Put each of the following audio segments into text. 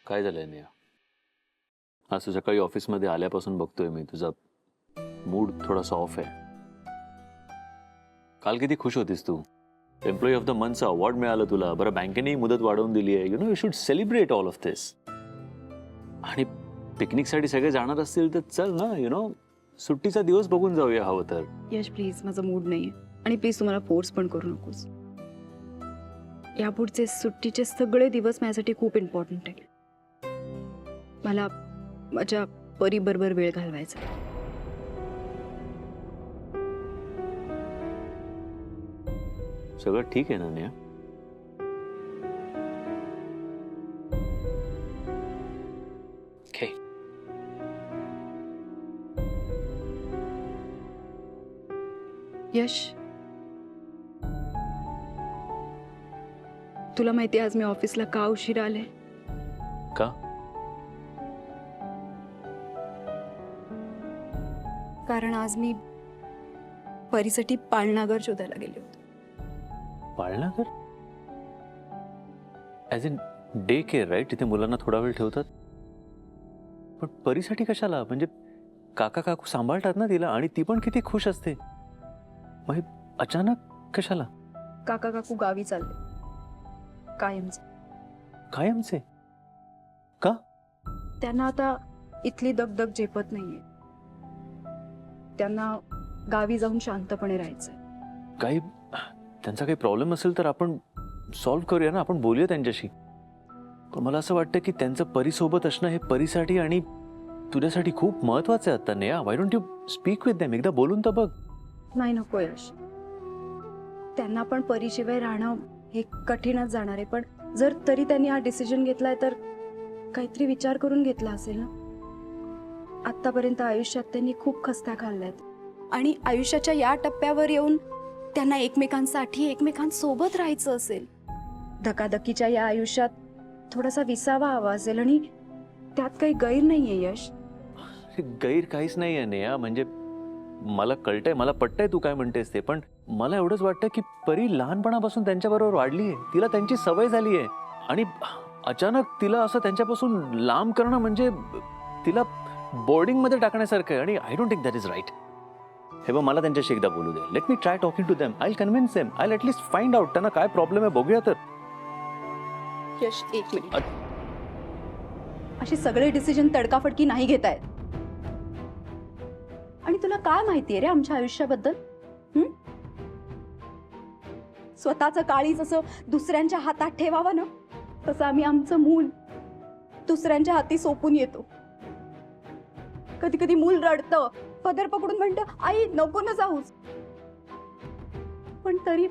काय झालंय नेहा? आज सकाळी ऑफिसमध्ये आल्यापासून बघतोय मी तुझा मूड थोडासा ऑफ आहे. काल किती खुश होतीस तू. एम्प्लॉई ऑफ द मंथचं अवॉर्ड मिळालं तुला. बरं, बँकेनेही मुदत वाढवून दिली आहे. You should celebrate all of this. आणि पिकनिकसाठी सगळे जाणार असतील तर चल ना. सुट्टीचा दिवस बघून जाऊया हवं तर. यश प्लीज, माझा मूड नाहीये आणि प्लीज तुम्हाला फोर्स पण करू नकोस. यापुढचे सुट्टीचे सगळे दिवस माझ्यासाठी खूप इम्पॉर्टंट आहे. मला माझ्या परीबरोबर वेळ घालवायचा. सगळं ठीक आहे ना नेहा? ओके. यश, तुला माहिती आज मी ऑफिसला का उशिरा आले? का? कारण आज मी परीसाठी पाळणाघर शोधायला गेले होते. पाळणाघर? As in day care right? तिथे मुलांना थोडा वेळ ठेवतात. पण परीसाठी कशाला? म्हणजे काका काकू सांभाळतात ना तिला, आणि ती पण किती खुश असते. मग हे अचानक कशाला? काका काकू गावी चालले कायमचे. कायमचे? का? त्यांना आता इथली दगदग झेपत नाहीये. त्यांना गावी जाऊन शांतपणे राहायचंय. काही त्यांचा काही प्रॉब्लेम असेल तर आपण सॉल्व्ह करूया ना. आपण बोलूया त्यांच्याशी. पण मला असं वाटतं की त्यांचं परीसोबत असणं हे परीसाठी आणि तुझ्यासाठी खूप महत्वाचं आहे आता Neha. Why don't you speak with them? एकदा बोलून तर बघ. नाही, नको यश. त्यांना पण परीशिवाय राहणं हे कठीणच जाणार आहे. पण जर तरी त्यांनी हा डिसिजन घेतलाय तर काहीतरी विचार करून घेतला असेल ना. आतापर्यंत आयुष्यात त्यांनी खूप खस्त्या खाल्ल्यात आणि आयुष्याच्या या टप्प्यावर येऊन त्यांना एकमेकांसाठी एकमेकांसोबत राहायचं असेल. धकाधकीच्या या आयुष्यात थोडासा विसावा हवा असेल आणि त्यात काही गैर नाहीये यश. गैर काहीच नाही आहे नेहा. म्हणजे मला कळतंय, मला पटतंय तू काय म्हणतेस ते. पण मला एवढंच वाटतं की परी लहानपणापासून त्यांच्याबरोबर वाढली आहे. तिला त्यांची सवय झाली आहे आणि अचानक तिला असं त्यांच्यापासून लांब करणं म्हणजे तिला बोर्डिंग मध्ये टाकण्यासारखं आहे. आणि I don't think that is right. हे बघ, मला त्यांच्याशी एकदा बोलू दे. Let me try talking to them. I will convince them. I will at least find out त्यांना काय प्रॉब्लेम आहे. बघूया तर. यश, एक मिनिट. अशी सगळे डिसिजन तडकाफडकी नाही घेतायत. आणि तुला काय माहितीये रे आमच्या आयुष्याबद्दल? स्वतःचं काळीज असं दुसऱ्यांच्या हातात ठेवावं ना, तसं आम्ही आमचं मूल दुसऱ्यांच्या हाती सोपून येतो. कधी कधी मूल रडतं, पदर पकडून म्हणतं, आई नको ना जाऊस. पण तरी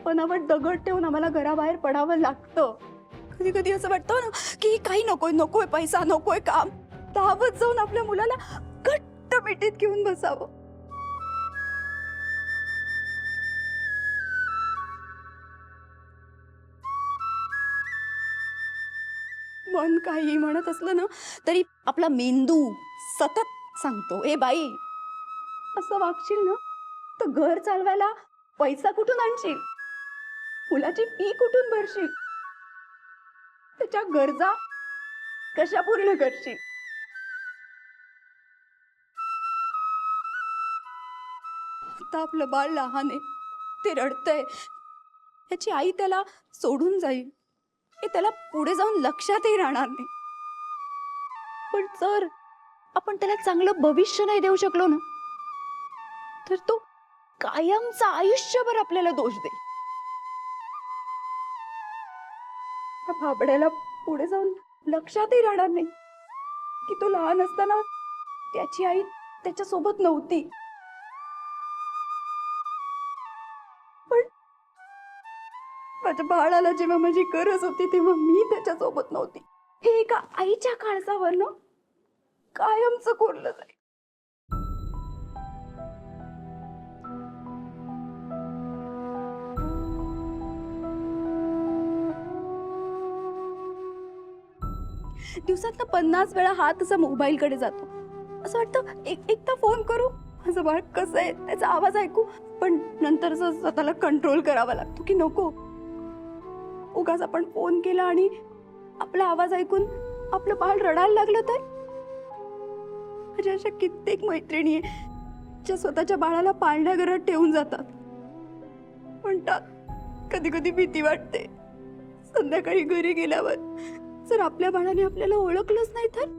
पणावर दगड ठेवून आम्हाला घराबाहेर पडावं लागतं. कधी कधी असं वाटतं ना की काही नकोय, नकोय पैसा, नकोय काम. धावत जाऊन आपल्या मुलाला घट्ट मिठीत घेऊन बसावं. मन काही म्हणत असलं ना तरी आपला मेंदू सतत सांगतो, ए बाई असं वागशील ना तर घर चालवायला पैसा कुठून आणशील, मुलाची फी कुठून भरशील, त्याच्या गरजा कशा पूर्ण करशील. आता आपलं बाळ लहान आहे, ते रडतंय, त्याची आई त्याला सोडून जाईल, हे त्याला पुढे जाऊन लक्षातही राहणार नाही. पण जर आपण त्याला चांगलं भविष्य नाही देऊ शकलो ना तर तो कायमचं आयुष्यभर आपल्याला दोष देईल. त्या भाबड्याला पुढे जाऊन लक्षातही राहणार नाही की तो लहान असताना त्याची आई त्याच्या सोबत नव्हती. पण माझ्या बाळाला जेव्हा माझी गरज होती तेव्हा मी त्याच्या सोबत नव्हती. हे एका आईच्या काळजावरनं कायमचं कोरलं जाईल. दिवसात 50 वेळा हात असा मोबाईल कडे जातो. असं वाटतं एकदा फोन करू, माझं बाळ कसं आहे त्याचा आवाज ऐकू. पण नंतर स्वतःला कंट्रोल करावा लागतो की नको, उगाच आपण फोन केला आणि आपला आवाज ऐकून आपलं बाळ रडायला लागलं तर? माझ्या अशा कित्येक मैत्रिणी आहे ज्या स्वतःच्या बाळाला पाळण्या घरात ठेवून जातात. म्हणतात कधी कधी भीती वाटते संध्याकाळी घरी गेल्यावर जर आपल्या बाळाने आपल्याला ओळखलंच नाही तर.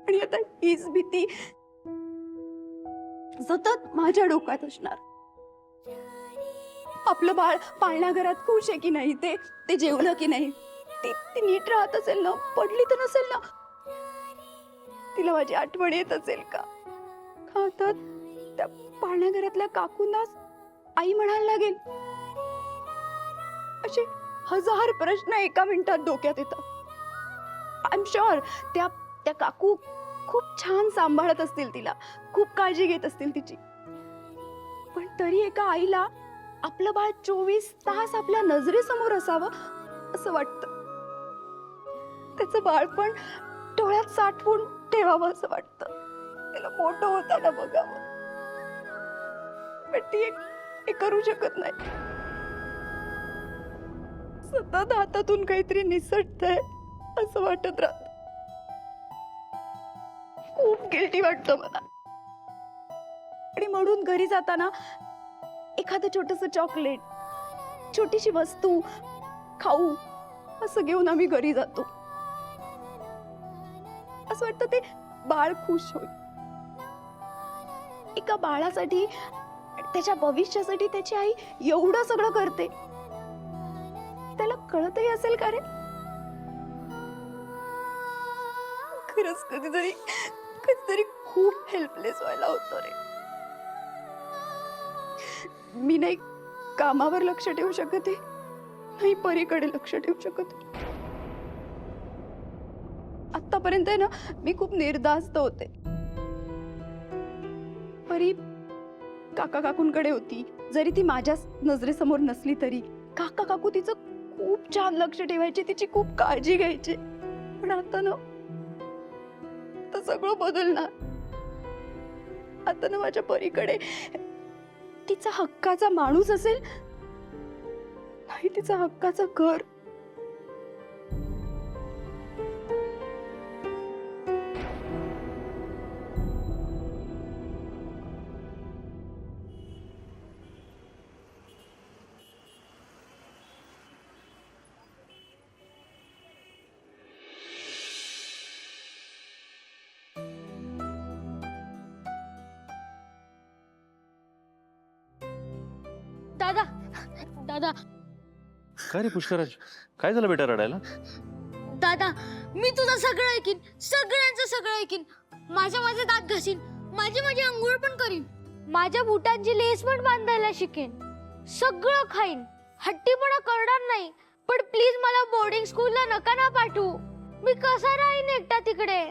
आणि आता हीच भीती सतत माझ्या डोक्यात असणार. आपलं बाळ पाळण्या घरात खुश आहे की नाही, ते जेवलं की नाही, ती नीट राहत असेल ना, पडली तर नसेल ना, तिला माझी आठवण येत असेल का? आता त्या पाळण्या घरातल्या काकूंना आई म्हणायला लागेल. असे 1000 प्रश्न एका मिनिटात डोक्यात येतात. आय एम शुअर त्या काकू खूप छान सांभाळत असतील तिला, खूप काळजी घेत असतील तिची. पण तरी एका आईला आपलं बाळ 24 तास आपल्या नजरेसमोर असावं असं वाटतं. त्याचं बाळपण डोळ्यात साठवून ठेवावं असं वाटतं. त्याला मोठं होताना बघावं. पण ती एक करू शकत नाही. सतत हातातून काहीतरी निसटतंय असं वाटत राहत. खूप गिल्टी वाटतं मला. आणि म्हणून घरी जाताना एखादं छोटंसं चॉकलेट, छोटीशी वस्तू, खाऊ असं घेऊन आम्ही घरी जातो. असं वाटतं ते बाळ खुश होईल. एका बाळासाठी, त्याच्या भविष्यासाठी त्याची आई एवढं सगळं करते. त्याला कळतही असेल का रे? खरंच कधीतरी खूप हेल्पलेस व्हायला होतो रे. मी नाही कामावर लक्ष ठेवू शकत आहे, नाही परीकडे लक्ष ठेवू शकत. आतापर्यंत आहे ना, मी खूप निर्धास्त होते. परी काका काकूंकडे होती, जरी ती माझ्या नजरेसमोर नसली तरी काका काकू तिचं खूप छान लक्ष ठेवायचे, तिची खूप काळजी घ्यायचे. पण आता ना, तर सगळं बदलणार. आता ना माझ्या परीकडे तिचा हक्काचा माणूस असेल, नाही तिचा हक्काचं घर. दादा दादा काय रे पुष्कराज, काय झालं बेटा रडायला? दादा, मी तुझं सगळं ऐकीन, सगळ्यांचं सगळं ऐकीन. माझे दात घासीन, माझी अंघोळ पण करीन, माझ्या बुटांची लेस पण बांधायला शिकेन, सगळं खाईन, हट्टीपणा करणार नाही. पण प्लीज मला बोर्डिंग स्कूलला नका ना पाठवू. मी कसा राहीन एकटा तिकडे?